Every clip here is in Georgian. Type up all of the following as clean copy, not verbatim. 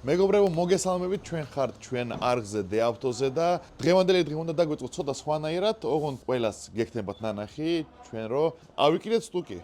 მეგობრებო, მოგესალმებით, ჩვენ ხართ ჩვენ არხზე დეავტოზე და დღევანდელი დღე უნდა დაგვიწყოთ ცოტა სხვანაირად, ოღონდ ყველას გექნებათ ნანახი, ჩვენ რო ავიკიდეთ სტუკი.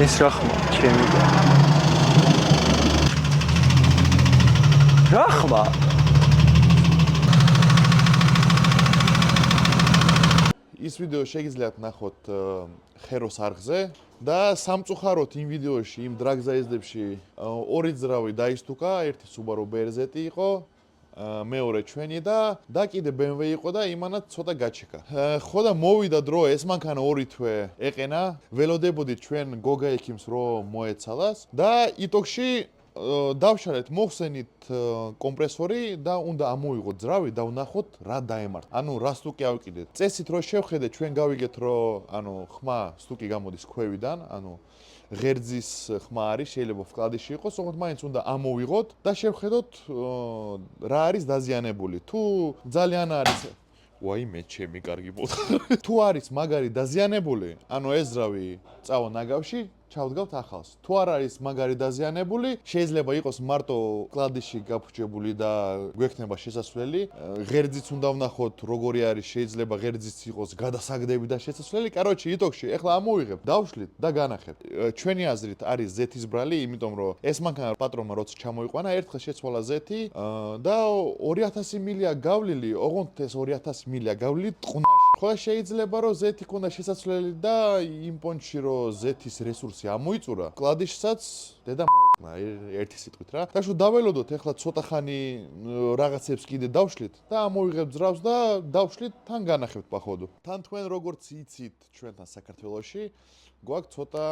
ეს რა ხმა, ჩემი და. რა ხმა? ის ვიდეო შეგიძლიათ ნახოთ ხეროს არხზე და სამწუხაროდ იმ ვიდეოში, იმ დრაგზაიზდებში ორი ძრავი დაისტუკა, ერთი Subaru BRZ იყო, მეორე ჩვენი და კიდე BMW იყო და იმანაც ცოტა გაჩეკა. ხო და მოვიდა დრო ეს მანქანა ორი თვე ეყენა, ველოდებოდით ჩვენ გოგა ექიმს რო მოეცალას და იტოქში დავშალეთ, მოხსენით კომპრესორი და უნდა ამოვიღოთ ძრავი და ვნახოთ რა დაემართ. ანუ რა სტუკი ავიკიდეთ. წესით რო შევხედეთ, ჩვენ გავიგეთ რომ ხმა სტუკი გამოდის ქვევიდან, ღერძის ხმა არის, შეიძლება ვკლადიში იყოს, ოღონდ მაინც უნდა ამოვიღოთ და შევხედოთ რა არის დაზიანებული. თუ ძალიან არის ვაიმე, ჩემი კარგი მოთხარი. თუ არის მაგარი დაზიანებული, ეს ძრავი წავა ნაგავში, ჩავდგავთ ახალს. თუ არ არის მაგარი დაზიანებული, შეიძლება იყოს მარტო კლადიში გაფუჭებული და გვექნება შესასვლელი. ღერძიც უნდა ვნახოთ, როგორი არის, შეიძლება ღერძიც იყოს გადასაგდები და შესასვლელი. კაროჩე, იტოქში, ეხლა ამოვიღებ, დავშლით და განახებთ. ჩვენი აზრით არის ზეთის ბრალი, იმიტომ რომ ეს მანქანა პატრონმა როცა ჩამოიყვანა, ერთხელ შეცვალა ზეთი და 2000 მილია გავლილი, ოღონდ ეს 2000 მილია გავლილი ტყუნაში. ხო შეიძლება რომ ზეთი ქონდა შესასვლელი და იმ პონჩში რომ ზეთის რესურსი ამოიწურა, კლადიშსაც დედა მოეკნა ერთი სიტყვით რა. და შუ დაველოდოთ ეხლა ცოტა ხანი რაღაცებს კიდე დავშლით და ამოვიღებთ ძრავს და დავშლით თან განახებთ პახოვდო. თან თქვენ როგორც იცით ჩვენთან საქართველოში გვაქვს ცოტა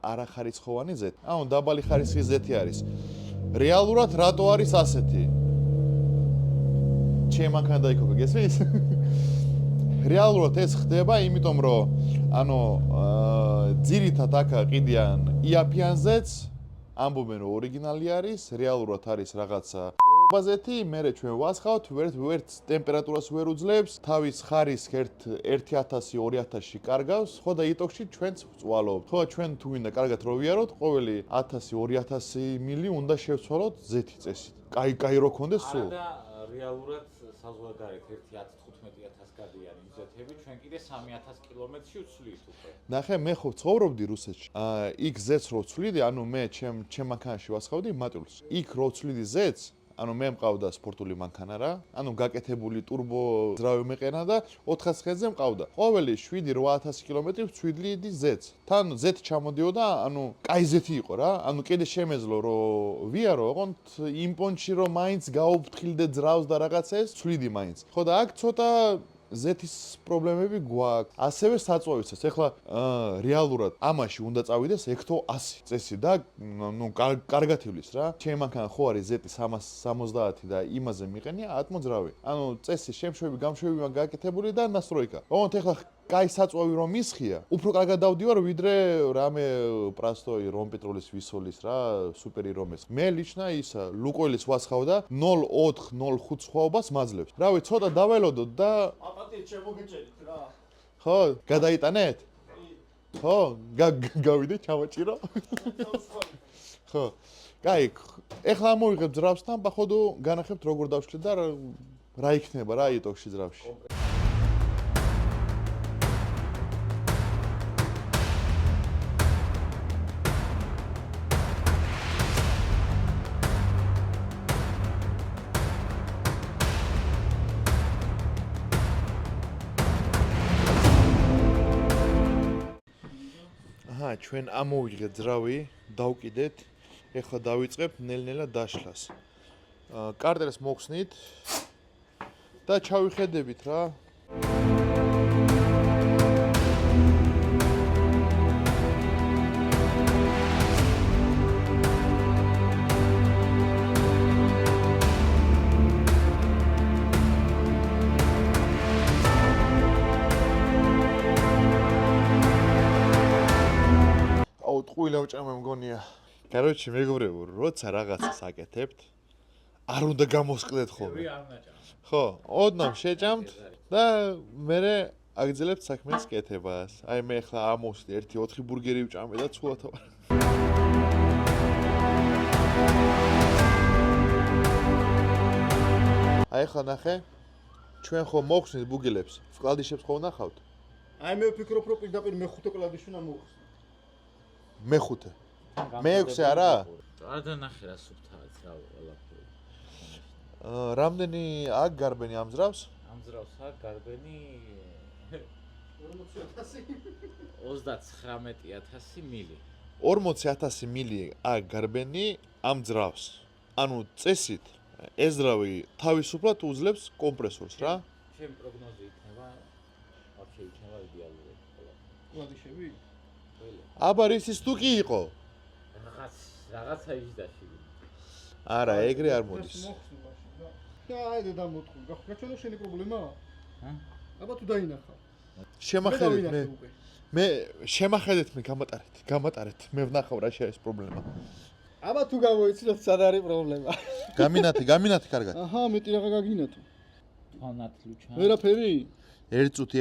არახარისხოვანი ზეთი. დაბალი ხარისხის ზეთი არის. რეალურად რატო არის ასეთი? ჩემი მანქანა დაიქოგა, გესმის? რეალურად ეს ხდება, იმიტომ რომ ძირითად აქ ყიდიან იაფიანზეც, ამბობენ რომ ორიგინალი არის, რეალურად არის რაღაცა ყლებაზეთი, მერე ჩვენ ვასხავთ, ვერც ტემპერატურას ვერ უძლებს, თავის ხარისხ 1000-2000-ში კარგავს, ხო და იტოქში ჩვენც ვწვალობთ. ხო, ჩვენ თუ ვინდა კარგად რო ვიაროთ, ყოველი 1000-2000 მილი უნდა შევცვალოთ ზეთი წესით. კაი რო ქონდეს სულ. არა და რეალურად საზღვარგარეთ 10-15,000 გადიანი ზეთები, ჩვენ კიდე 3000 კილომეტრში ვცვლით უკვე. ნახე, მე ხო ცხოვრობდი რუსეთში. იქ ზეთს რო ვცვლიდი, მე ჩემ მანქანაში ვასხავდი მატულს. იქ რო ვცვლიდი ზეთს, მე მყავდა სპორტული მანქანა რა, ტურბო ძრავი მეყენა და 400 ხეზე მყავდა. ყოველი 7-8000 კილომეტრი ვცვლიდი ზეთს. თან ზეთი ჩამოდიოდა, კაი ზეთი იყო რა. კიდე შემეძლო რომ ვიარო, ოღონდ იმ პონჩში რომ მაინც გაუფრთხილდე ძრავს და რაღაცას ვცვლიდი მაინც. ხო და აქ ცოტა ზეთის პრობლემები გვაქვს. ასევე საწვავიცას. ეხლა რეალურად ამაში უნდა წავიდეს ექთო 100 წესი და კარგად ივლის რა. ჩემი მანქანა ხო არის ზეთი 370 და იმაზე მიყენია ატმოძრავი. წესი შემშვები, გამშვები გაკეთებული და ნასტროიკა. ოღონდ ეხლა კაი საწვავი რომ ისხია, უფრო კარგად დავდივარ ვიდრე რამე პრასტოი რომ პეტროლის ვისოლის რა, სუპერი რომეს. მე ლიჩნა ისა ლუკოილის ვასხავ და 0.4-0.5 სხვაობას მაძლევს. რავი, ცოტა დაველოდოთ და აპატიეთ შემოგეჭერით რა. ხო, გადაიტანეთ? ხო, გავიდე ჩავაჭირო. ხო. კაი, ეხლა ამოვიღებ ძრავს თან, პახოვდო განახებთ როგორ დავშლით და რა იქნება რა იტოქში ძრავში. ჩვენ ამოვიღეთ ძრავი, დავკიდეთ, ეხლა დავიწყებთ ნელ-ნელა დაშლას. კარტერს მოხსნით და ჩავიხედებით რა. ტყუილა უჭამე მგონია. Короче, მეგობრებო, როცა რაღაცას აკეთებთ, არ უნდა გამოსკლეთ ხოლმე. არ ნაჭამ. ხო, ოდნავ შეჭამთ და მერე აგძლებთ საქმეს კეთებას. აი მე ხლა ამოსდი 1-4 ბურგერი ვჭამე და ცუდად ვარ. აი ხლა ნახე, ჩვენ ხო მოხსნით ბუგელებს, ვკლადიშებს ხო ვნახავთ? აი მე ვფიქრობ რომ პირდაპირ მეხუთე კლავიში უნდა მოხსნას. მეხუთე. მეექვსე არა? არ დანახე რა სუფთაა რა ყველაფერი. რამდენი აქ გარბენი ამძრავს? ამძრავს აქ გარბენი 40000 39000 მილი. 40000 მილი აქ გარბენი ამძრავს. ანუ წესით ეზრავი თავისუფლად უძლებს კომპრესორს რა. ჩემი პროგნოზი იქნება ვაფშე იქნება იდეალური ყველაფერი. კლავიშები? აბა რისის თუ კი იყო? რაღაცა იჯდაში. არა, ეგრე არ მოდის. და აი და დამოტყუ. გაჩვენო შენი პრობლემა? ჰა? აბა თუ დაინახა. შემახედეთ მე შემახედეთ მე გამატარეთ. მე ვნახავ რა შეიძლება პრობლემა. აბა თუ გამოიცნოთ სად არის პრობლემა. გამინათი კარგად. აჰა, მეტი რაღა გაგინათო. თვალნათ ლუჩა. ვერაფერი? 1 წუთი.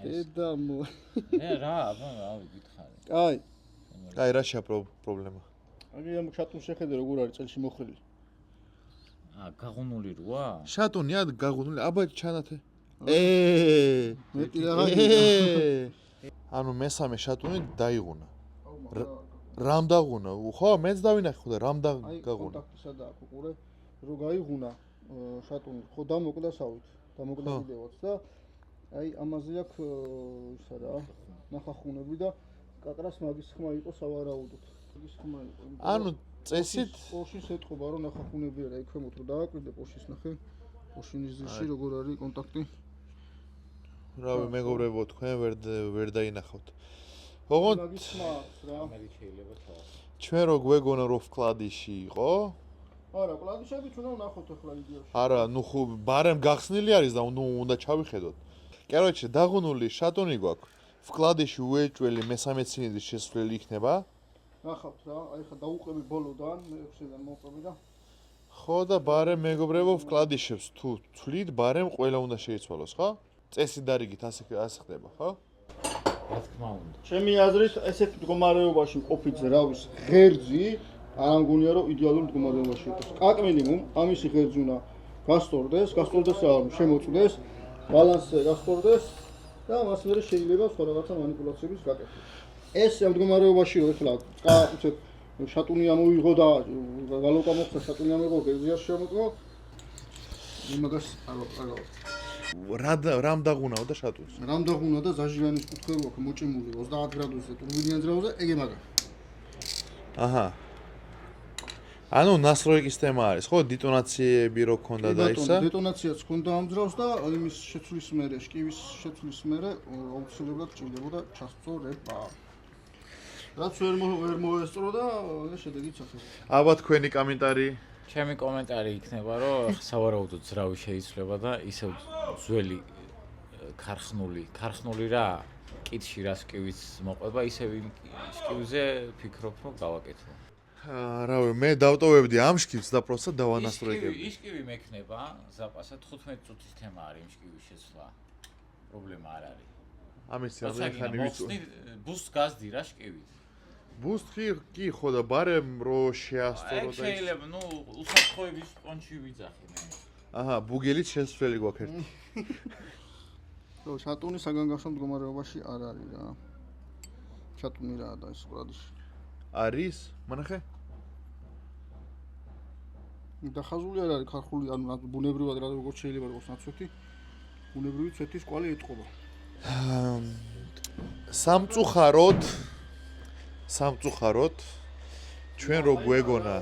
ედა მო. რა, აბა გითხარი. კაი. კაი, რა შეიძლება პრობლემა? აი ამ შატუნს შეხედე როგორ არის წელში მოხრილი. გაღუნული როა? შატუნია გაღუნული, აბა ჩანათე. მეტი რაღა. ანუ მესამე შატუნი დაიღუნა. რამ დაღუნა? ხო, მეც დავინახე ხო და რამ დაღუნა? აი კონტაქტი სადაა ყურე, რო გაიღუნა შატუნი, ხო დამოკლდასავით, დამოკლდა კიდევაც და აი ამაზე აქვს ისა რა, ნახახუნები და კაკრას მაგის ხმა იყო სავარაუდოდ. მაგის ხმა იყო. ანუ წესით პოშის ეთყობა რომ ნახახუნები არა, იქ ქვემოთ რო დააკვირდე პოშის ნახე. პოშინის ძირში როგორ არის კონტაქტი? რავი მეგობრებო, თქვენ ვერ დაინახავთ. ოღონდ მაგის ხმა აქვს რა. ამერი შეიძლება თავად. ჩვენ რო გვეგონა რო ვკლადიში იყო? არა, კლავიშებიც უნდა ვნახოთ ახლა ვიდეოში. არა, ნუ ხო ბარემ გახსნილი არის და უნდა ჩავიხედოთ. Короче, დაღუნული შატუნი გვაქვს. ვკლადიში უეჭველი მესამე ცილინდრის შესვლელი იქნება. ნახავთ რა, აი ხა დაუყები ბოლოდან, მე-6-დან მოვყვები და ხო და ბარემ მეგობრებო ვკლადიშებს თუ თვლით, ბარემ ყველა უნდა შეიცვალოს, ხო? წესი დარიგით ასე ხდება, ხო? რა თქმა უნდა. ჩემი აზრით, ესეთ მდგომარეობაში ყოფით ზრავის ღერძი, არ მგონია რომ იდეალურ მდგომარეობაში იყოს. კაკ მინიმუმ ამისი ღერძი უნდა გასწორდეს რა, შემოწდეს, ბალანსზე გასწორდეს და მას მერე შეიძლება სხვა რაღაცა მანიპულაციების გაკეთება. ეს მდგომარეობაში რომ ეხლა უცებ შატუნი ამოიღო და გალოკა მოხდა შატუნი ამოიღო, ღერძია შემოწმო. იმაგას რამ დაღუნაო და შატუნს? რამ დაღუნა და ზაჟიანის კუთხე რო აქვს მოჭიმული 30 გრადუსზე ტურბინიან ძრავზე, ეგ მაგა. აჰა. ანუ ნასტროიკის თემა არის, ხო? დეტონაციები რო ქონდა და ისა? დეტონაციაც ქონდა ამ ძრავს და იმის შეცვლის მერე, შკივის შეცვლის მერე აუცილებლად ჭირდებოდა ჩასწორება. რაც ვერ მოესწრო და შედეგიც ახლა. აბა თქვენი კომენტარი? ჩემი კომენტარი იქნება, რომ სავარაუდოდ ძრავი შეიძლება და ისევ ძველი ქარხნული რა კითხში რა სკივის მოყვება, ისევ იმ სკივზე ფიქრობ, რომ გავაკეთო. რავი, მე დავტოვებდი ამ შკივს და პროსტა დავანასტროებდი. ის შკივი მექნება ზაპასად 15 წუთის თემა არის იმ შკივის შეცვლა. პრობლემა არ არის. ამის ხანი ვიცი. ბუსტ გაზდი რა შკივით. ბუსტ კი ხო და ბარემ რო შეასწორო და შეიძლება, ნუ უსაფრთხოების პონჩი ვიძახი მე. აჰა, ბუგელიც შესვლელი გვაქვს ერთი. რო შატუნი საგანგაშო მდგომარეობაში არ არის რა. შატუნი რა და ეს ყრადიში. არის? მანახე? დახაზული არ არის ქარხული, ანუ ბუნებრივად რა როგორ შეიძლება იყოს ნაცვეთი. ბუნებრივი ცვეთის კვალი ეტყობა. სამწუხაროდ ჩვენ რო გვეგონა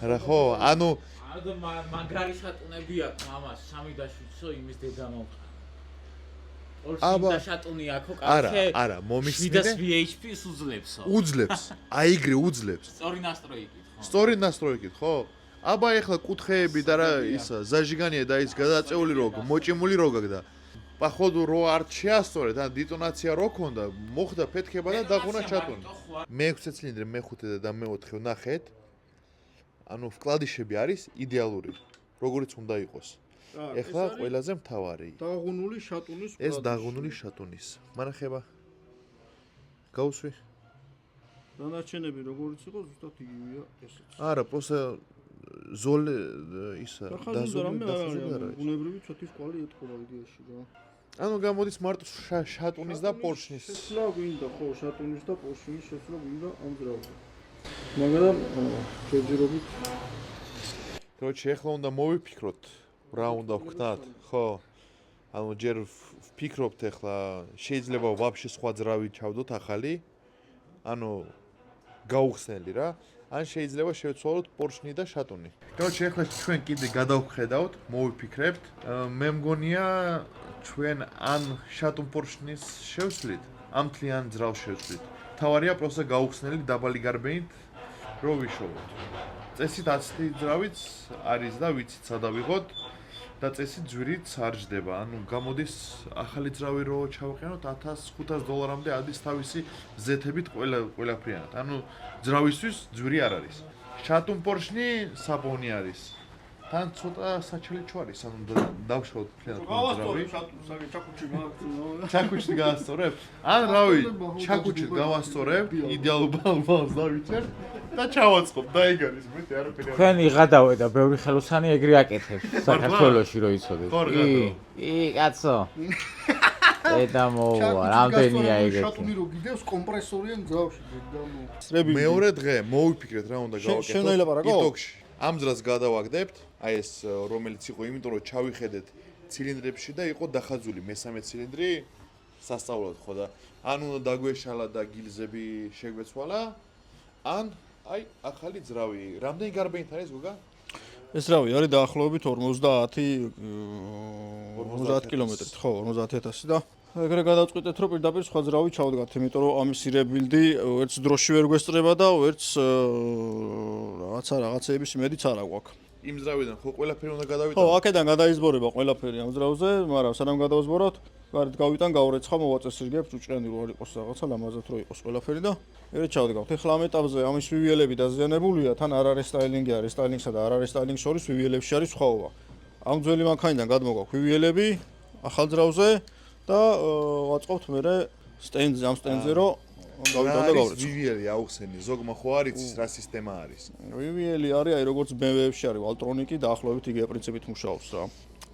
რა ხო ანუ მაგარი შატუნები აქვს მამას 3-7-სო იმის დედა მომყარ. აბა შატუნი აქვს კაცე არა მომისმინე 700 VHP-ს უძლებსო. უძლებს აიგრე უძლებს სწორი ნასტროიკით ხო? სწორი ნასტროიკით ხო? აბა ეხლა კუთხეები და რა ისა ზაჟიგანია და ის გადაწეული როგ მოჭიმული როგ და походу რო არ შეასწორეთ, ან დეტონაცია რო ქონდა, მოხდა ფეთქება და დაღუნა ჩატუნი. მე-6 ცილინდრი, მე-5 და მე-4 ვნახეთ. ანუ ვკლადიშები არის იდეალური, როგორიც უნდა იყოს. ეხლა ყველაზე მთავარი. დაღუნული შატუნის ეს დაღუნული შატუნის. მანახება. გავუსვი. დანარჩენები როგორიც იყო, ზუსტად იგივეა ესეც. არა, პროსა ზოლე ისა დაზოლე არა. უნებრივი ცოტის კვალი ეთქობა იდეაში რა. ანუ გამოდის მარტო შატუნის და პორშნის. შეცვლა გვინდა ხო შატუნის და პორშნის შეცვლა გვინდა ამ ძრავზე. მაგრამ ჯერჯერობით короче, ეხლა უნდა მოვიფიქროთ, რა უნდა ვქნათ, ხო? ანუ ჯერ ვფიქრობთ ეხლა, შეიძლება ვაფშე სხვა ძრავი ჩავდოთ ახალი. ანუ გაუხსნელი რა. ან შეიძლება შევცვალოთ პორშნი და შატუნი. короче, ეხლა ჩვენ კიდე გადავხედავთ, მოვიფიქრებთ. მე მგონია ჩვენ ან შატუნ პორშნის შევცვლით, ამ თლიან ძრავს შევცვლით. თავარია პროსა გაუხსნელი დაბალი გარბენით რო ვიშოვოთ. წესით 10 ძრავიც არის და ვიცით სადა ვიღოთ და წესით ძვირიც არ ჯდება. ანუ გამოდის ახალი ძრავი რო ჩავყენოთ $1500-მდე ადის თავისი ზეთებით ყველაფრიანად. ანუ ძრავისთვის ძვირი არ არის. შატუნ პორშნი საბონი არის. თან ცოტა საჩელიჩო არის, ანუ დავშოვოთ მთლიანად ძრავი. ჩაკუჩი გაასწორებ? ან რავი, ჩაკუჩი გავასწორებ, იდეალურ ბალბალს დავიჭერ და ჩავაწყობ და ეგ არის მეტი არაფერი. თქვენ იღადავე და ბევრი ხელოსანი ეგრე აკეთებს საქართველოში რო იცოდეს. კი, კაცო. ედა მოვა, რამდენია ეგეთი. შატუნი რო გიდევს კომპრესორიან ძრავში და მეორე დღე მოვიფიქრეთ რა უნდა გავაკეთოთ. შენ აილაპარაკო? TikTok-ში. ამ ძრას გადავაგდებთ, აი ეს რომელიც იყო, იმიტომ რომ ჩავიხედეთ ცილინდრებში და იყო დახაძული მესამე ცილინდრი სასწაულად ხო და ან უნდა დაგვეშალა და გილზები შეგვეცვალა, ან აი ახალი ძრავი. რამდენი გარბენით არის გოგა? ეს რავი არის დაახლოებით 50 კილომეტრით, ხო, 50000 და ეგრე გადავწყვიტეთ, რომ პირდაპირ სხვა ძრავი ჩავდგათ, იმიტომ რომ ამის რებილდი ერთს დროში ვერ გვესწრება და ერთს რაღაცეების იმედიც არ აქვს. იმ ძრავიდან ხო ყველაფერი უნდა გადავიტანო? ხო, აქედან გადაიზბორება ყველაფერი ამ ძრავზე, მაგრამ სანამ გადავზბოროთ, გარეთ გავიტან, გავრეცხა, მოვაწესრიგებ, ჭუჭყენი რო არ იყოს რაღაცა, ლამაზად რო იყოს ყველაფერი და ეგრე ჩავდგავთ. ეხლა ამ ეტაპზე ამის ვივიელები დაზიანებულია, თან არ არის სტაილინგი, არის სტაილინგსა და არ არის სტაილინგს შორის ვივიელებში არის სხვაობა. ამ ძველი მანქანიდან გადმოგვაქვს ვივიელები ახალ ძრავზე და ვაწყობთ მერე სტენდზე, ამ სტენდზე რო გავიტან და გავრეცხა. ვივიელი აუხსენი, ზოგმა ხო არ იცის რა სისტემა არის. ვივიელი არის, აი როგორც BMW-ში არის ვალტრონიკი, დაახლოებით იგივე პრინციპით მუშაობს რა.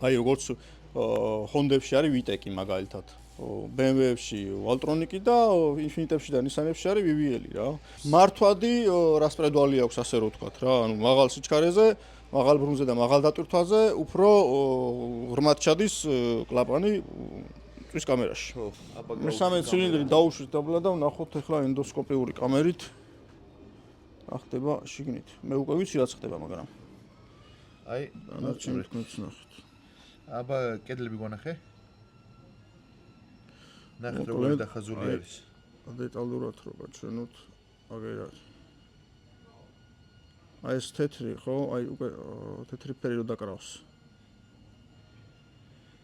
აი როგორც Honda-ში არის VTEC-ი მაგალითად. BMW-ში ვალტრონიკი და Infiniti-ში და Nissan-ში არის ვივიელი რა. მართვადი რასპრედვალი აქვს ასე რო ვთქვათ რა, ანუ მაღალ სიჩქარეზე, მაღალ ბრუნზე და მაღალ დატვირთვაზე უფრო ღრმად ჩადის კლაპანი წვის კამერაში. მესამე ცილინდრი დაუშვით დაბლა და ვნახოთ ახლა ენდოსკოპიური კამერით რა ხდება შიგნით. მე უკვე ვიცი რაც ხდება, მაგრამ აი, დანარჩენი თქვენც ნახეთ. აბა კედლები გვანახე? ნახეთ როგორი დახაზული არის. დეტალურად რო გაჩვენოთ, აგერ არის. აი ეს თეთრი ხო, აი უკვე თეთრი ფერი რო დაკრავს.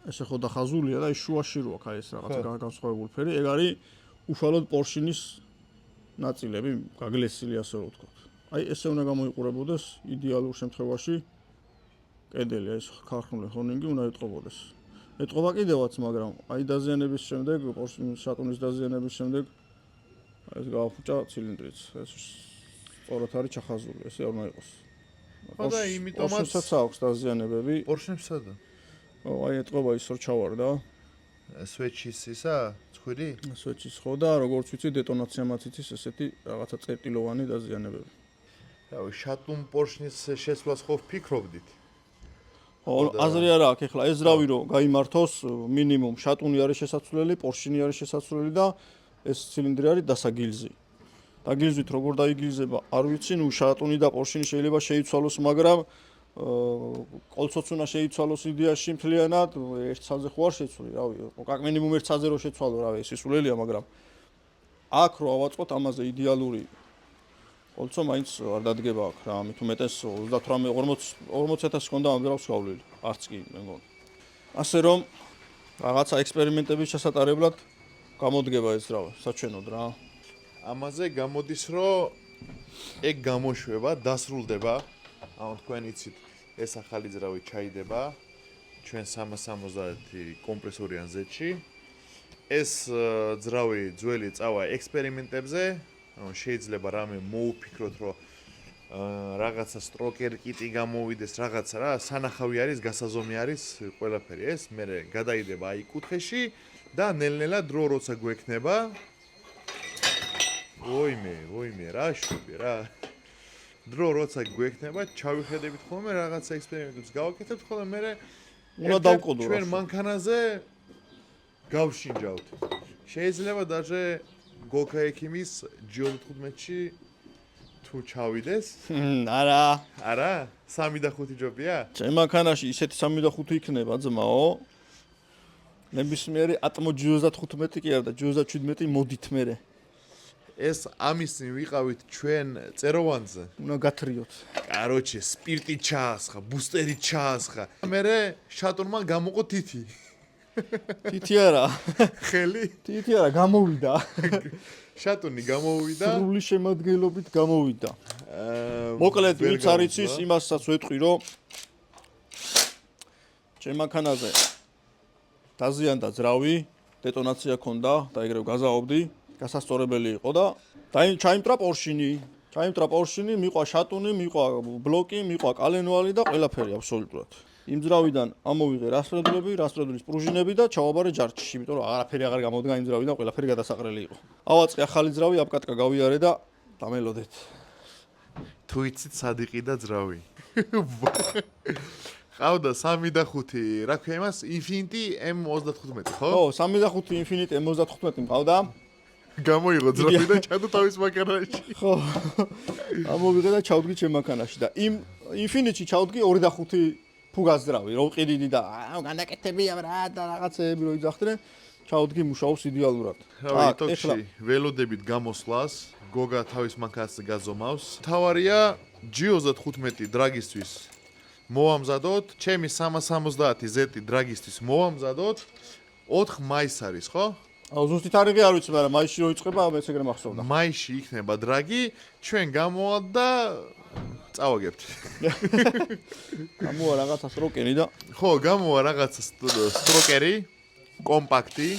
ესე ხო დახაზულია და ის შუაში რო აქვს აი ეს რაღაცა განსხვავებული ფერი. ეგ არის უშუალოდ პორშინის ნაწილები, გაგლესილი ასე რო ვთქვათ. აი ესე უნდა გამოიყურებოდეს იდეალურ შემთხვევაში. კედელი ეს ქარხნული ჰონინგი უნდა ეტყობოდეს. ეტყობა კიდევაც, მაგრამ აი დაზიანების შემდეგ, პორშინის შატუნის დაზიანების შემდეგ ეს გააფუჭა ცილინდრიც. ეს სწორად არის ჩახაზული, ესე არ უნდა იყოს. ხო და იმიტომაც აქვს დაზიანებები. პორშნებსა და აი ეტყობა ის რო ჩავარდა. სვეჩის ისა, ცხვირი? სვეჩის ხო და როგორც ვიცი დეტონაცია მაციცის ესეთი რაღაცა წერტილოვანი დაზიანებები. რავი, შატუნ პორშნის შესვლას ხო ვფიქრობდით? ხო, აზრი არა აქვს ეხლა ეს რავი რომ გაიმართოს მინიმუმ შატუნი არის შესაძლებელი, პორშინი არის შესაძლებელი და ეს ცილინდრი არის დასაგილზი. დაგილზვით როგორ დაიგილზება, არ ვიცი, ნუ შატუნი და პორშინი შეიძლება შეიცვალოს, მაგრამ კოლცოც უნდა შეიცვალოს იდეაში მთლიანად, ერთ ცალზე ხო არ შეცვლი, რავი, კაკ მინიმუმ ერთ ცალზე რო შეცვალო, რავი, ეს სულელია, მაგრამ აქ რო ავაწყოთ ამაზე იდეალური კოლცო მაინც არ დადგება აქ რა, ამით უმეტეს 38-40,000 ქონდა ამ დრავს გავლილი, არც კი მე მგონი. ასე რომ რაღაცა ექსპერიმენტების შესატარებლად გამოდგება ეს ძრავა, საჩვენოდ რა. ამაზე გამოდის, რომ ეგ გამოშვება, დასრულდება. ანუ თქვენ იცით, ეს ახალი ძრავი ჩაიდება ჩვენ 370 კომპრესორიან ზეთში. ეს ძრავი ძველი წავა ექსპერიმენტებზე, ანუ შეიძლება რამე მოუფიქროთ, რომ რაღაცა სტროკერ კიტი გამოვიდეს, რაღაცა რა, სანახავი არის, გასაზომი არის, ყველაფერი ეს, მე გადაიდება აი კუთხეში და ნელ-ნელა დრო როცა გვექნება. ვოიმე, რა შვები რა. დრო როცა გვექნება, ჩავიხედებით ხოლმე რაღაცა ექსპერიმენტებს გავაკეთებთ, ხოლმე მე უნდა დავკოდო ჩვენ მანქანაზე გავშინჯავთ. შეიძლება даже გოქა ექიმის G15-ში თუ ჩავიდეს? არა? 3 და 5 ჯობია? ჩემ მანქანაში ისეთი 3 და 5 იქნება ძმაო. ნებისმიერი ატმო G35 კი არა და G17 მოდით მე. ეს ამის ვიყავით ჩვენ წეროვანზე. უნდა გათრიოთ. კაროჩე, სპირტი ჩაასხა, ბუსტერი ჩაასხა. მე შატურმა გამოყო თითი. თითი არა. ხელი? თითი არა, გამოვიდა. შატუნი გამოვიდა. სრული შემადგენლობით გამოვიდა. მოკლედ, ვინც არ იცის, იმასაც ვეთქვი, რომ ჩემ მანქანაზე დაზიანდა ძრავი, დეტონაცია ჰქონდა და ეგრევე გაზაობდი. გასასწორებელი იყო და ჩაიმტრა პორშინი, მიყვა შატუნი, მიყვა ბლოკი, მიყვა კალენვალი და ყველაფერი აბსოლუტურად. იმ ძრავიდან ამოვიღე რასპრედულის პრუჟინები და ჩავაბარე ჯარჯში, იმიტომ რომ არაფერი აღარ გამოდგა იმ ძრავიდან, ყველაფერი გადასაყრელი იყო. ავაწყე ახალი ძრავი, აპკატკა გავიარე და დამელოდეთ. თუ იცით სადიყი და ძრავი. ყავდა 3 და 5, რა ქვია იმას? Infinity M35, ხო? ხო, 3 და 5 Infinity M35 მყავდა. გამოიღო ძრავი და ჩადო თავის მანქანაში. ხო. ამოვიღე და ჩავდგი ჩემ მანქანაში და იმ Infinity-ში ჩავდგი 2 და 5 ფუგას ძრავი, რო ყიდიდი და განდაკეთებია რა და რაღაცეები რო იძახდნენ, ჩავდგი მუშაობს იდეალურად. რავი, ტოქში ველოდებით გამოსვლას, გოგა თავის მანქანას გაზომავს. თავარია G35 დრაგისთვის მოვამზადოთ, ჩემი 370 Z დრაგისთვის მოვამზადოთ. 4 მაისს არის, ხო? ზუსტი თარიღი არ ვიცი, მაგრამ მაისში რო იწყება, მეც ეგრე მახსოვდა. მაისში იქნება დრაგი, ჩვენ გამოვალ და წავაგებთ. გამოვა რაღაცა სტროკერი და ხო, გამოვა რაღაცა სტროკერი, კომპაქტი,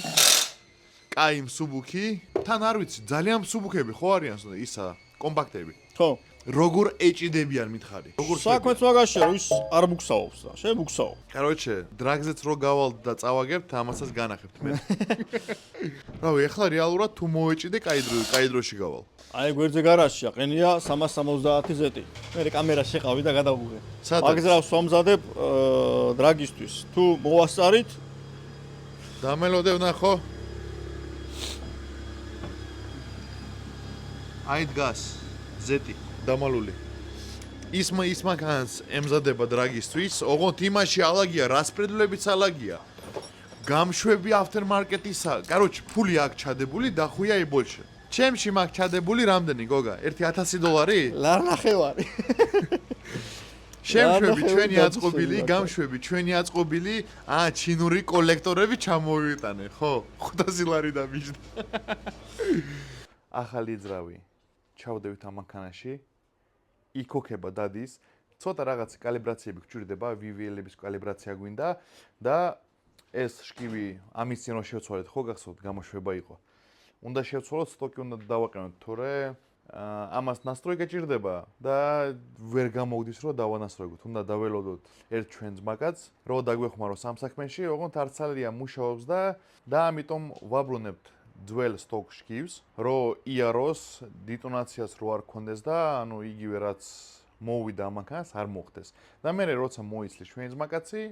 კაი მსუბუქი. თან არ ვიცი, ძალიან მსუბუქები ხო არიან ისა კომპაქტები. ხო. როგორ ეჭიდებიან მითხარი. როგორ საქმეც მაგაშია, რომ ის არ ბუქსაობს და შებუქსაო. კაროჩე, დრაგზეც რო გავალ და წავაგებთ, ამასაც განახებთ მე. რავი, ახლა რეალურად თუ მოეჭიდე, კაი დროში გავალ. აი გვერდზე გარაჟია, ყენია 370 Z. მე კამერა შეყავი და გადავუღე. მაგზრავს ვამზადებ დრაგისთვის. თუ მოვასწარით, დამელოდებ ნახო. აი დგას Z დამალული. ის მანქანას ემზადება დრაგისთვის, ოღონდ იმაში ალაგია, რასპრედულებიც ალაგია. გამშვები aftermarket-ისა, კაროჩე, ფული აქ ჩადებული, დახვია ებოლში. ჩემში მაგ ჩადებული რამდენი გოგა? $1000? ლარნახევარი. შემშვები ჩვენი აწყობილი, გამშვები ჩვენი აწყობილი, ჩინური კოლექტორები ჩამოვიტანე, ხო? $500 დამიჯდა. ახალი ძრავი. ჩავდებით ამ მანქანაში. იქოქება დადის, ცოტა რაღაც კალიბრაციები გჭირდება, VVL-ების კალიბრაცია გვინდა და ეს შკივი ამის წინ რო შევცვალეთ, ხო გახსოვთ, გამოშვება იყო. უნდა შევცვალოთ, სტოკი უნდა დავაყენოთ, თორე ამას ნასტროი გეჭირდება და ვერ გამოგდის, რომ დავანასტროებთ. უნდა დაველოდოთ ერთ ჩვენს მაგაც, რო დაგვეხმაროს ამ საქმეში, ოღონდ არც ძალიან მუშაობს და ამიტომ ვაბრუნებთ ძველ სტოკ შკივს, რო იაროს დეტონაციას რო არ ქონდეს და ანუ იგივე რაც მოვიდა ამანქანას არ მოხდეს. და მე როცა მოიცლი ჩვენს მაგაცი,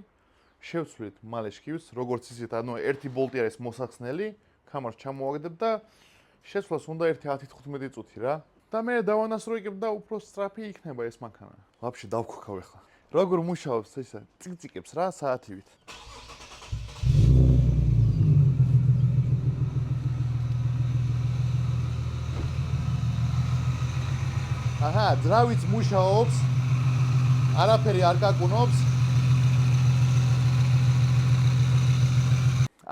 შევცვლით მალე შკივს, როგორც ისეთ, ანუ ერთი ბოლტი არის მოსახსნელი, კამარს ჩამოვაგდებ და შეცვლას უნდა 10-15 წუთი რა. და მე დავანასტროებ და უფრო სწრაფი იქნება ეს მანქანა. ვაფშე დავქოქავ ახლა. როგორ მუშაობს ისა? წიკწიკებს რა საათივით. აჰა, ძრავიც მუშაობს. არაფერი არ გაკუნობს.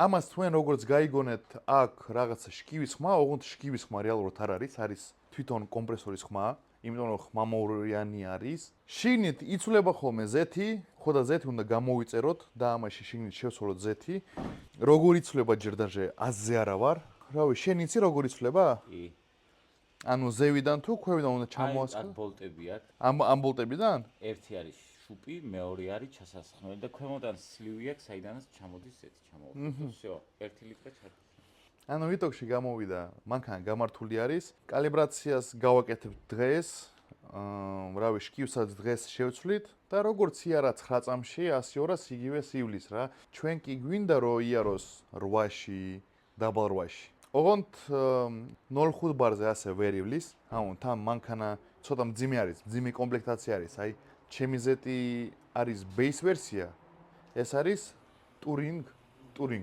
ამას თქვენ როგორც გაიგონეთ, აქ რაღაცა შკივის ხმა, ოღონდ შკივის ხმა რეალურად არ არის თვითონ კომპრესორის ხმა, იმიტომ რომ ხმამოვრიანი არის. შიგნით იცვლება ხოლმე ზეთი, ხო და ზეთი უნდა გამოვიწეროთ და ამაში შიგნით შევცვალოთ ზეთი. როგორ იცვლება ჯერდაჟე აზზე არა ვარ. რავი, შენ იცი როგორ იცვლება? კი. ანუ ზევიდან თუ ქვევიდან უნდა ჩამოასხა? აი, ბოლტები აქ. ამ ბოლტებიდან? ერთი არის შუპი, მეორე არის ჩასასხმელი და ქვემოდან სლივი აქვს, საიდანაც ჩამოდის ზეთი ჩამოვიდა. всё, 1 ლიტრა ჩარჩა. ანუ ვიტოქში გამოვიდა, მანქანა გამართული არის. კალიბრაციას გავაკეთებ დღეს. რავი, შკივსაც დღეს შევცვლით და როგორც იარა 9 წამში 100-200 იგივე სივლის რა. ჩვენ კი გვინდა რომ იაროს 8-ში, დაბალ 8-ში. ოღონდ 0.5 ბარზე ასე ვერ ივლის. ანუ თან მანქანა ცოტა მძიმე არის, მძიმე კომპლექტაცია არის. აი, ჩემი ზეთი არის base ვერსია. ეს არის Touring,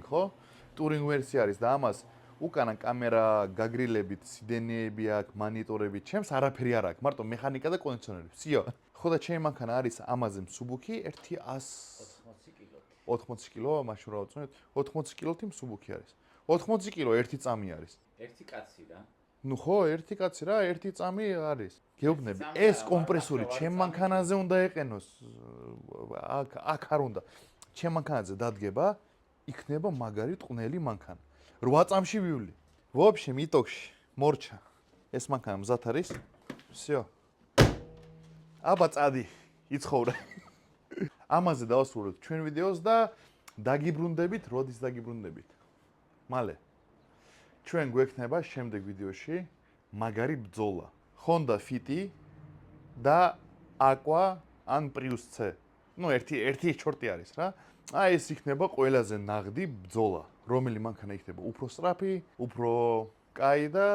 ხო? Touring ვერსია არის და ამას უკანა კამერა გაგრილებით, სიდენეები აქვს, მონიტორები, ჩემს არაფერი არ აქვს, მარტო მეხანიკა და კონდიციონერი. всё. ხო და ჩემი მანქანა არის ამაზე მსუბუქი 180 კილო. 80 კილო, მაშინ რა ვწუნეთ? 80 კილოთი მსუბუქი არის. 80 კილო ერთი წამი არის. ერთი კაცი რა. ნუ ხო, ერთი კაცი რა, ერთი წამი არის. გეუბნები, ეს კომპრესორი ჩემ მანქანაზე უნდა ეყენოს. აქ არ უნდა. ჩემ მანქანაზე დადგება, იქნება მაგარი ტყნელი მანქანა. 8 წამში ვივლი. ვობშე მიტოქში, მორჩა. ეს მანქანა მზად არის. всё. აბა წადი, იცხოვრე. ამაზე დავასრულოთ ჩვენ ვიდეოს და დაგიბრუნდებით, როდის დაგიბრუნდებით. მალე. ჩვენ გვექნება შემდეგ ვიდეოში მაგარი ბრძოლა. Honda Fit და Aqua ან Prius C. ნუ ერთი ჩორტი არის რა. აი ეს იქნება ყველაზე ნაღდი ბრძოლა. რომელი მანქანა იქნება უფრო სწრაფი, უფრო კაი და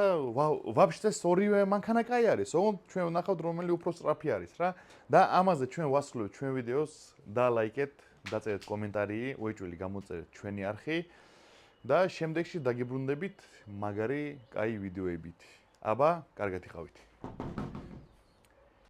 ვაფშე ორივე მანქანა კაი არის. ოღონდ ჩვენ ვნახავთ რომელი უფრო სწრაფი არის რა. და ამაზე ჩვენ ვასრულებთ ჩვენ ვიდეოს და ლაიკეთ, დაწერეთ კომენტარი, უეჭველი გამოწერეთ ჩვენი არხი. და შემდეგში დაგიბრუნდებით მაგარი კაი ვიდეოებით. აბა, კარგად იყავით.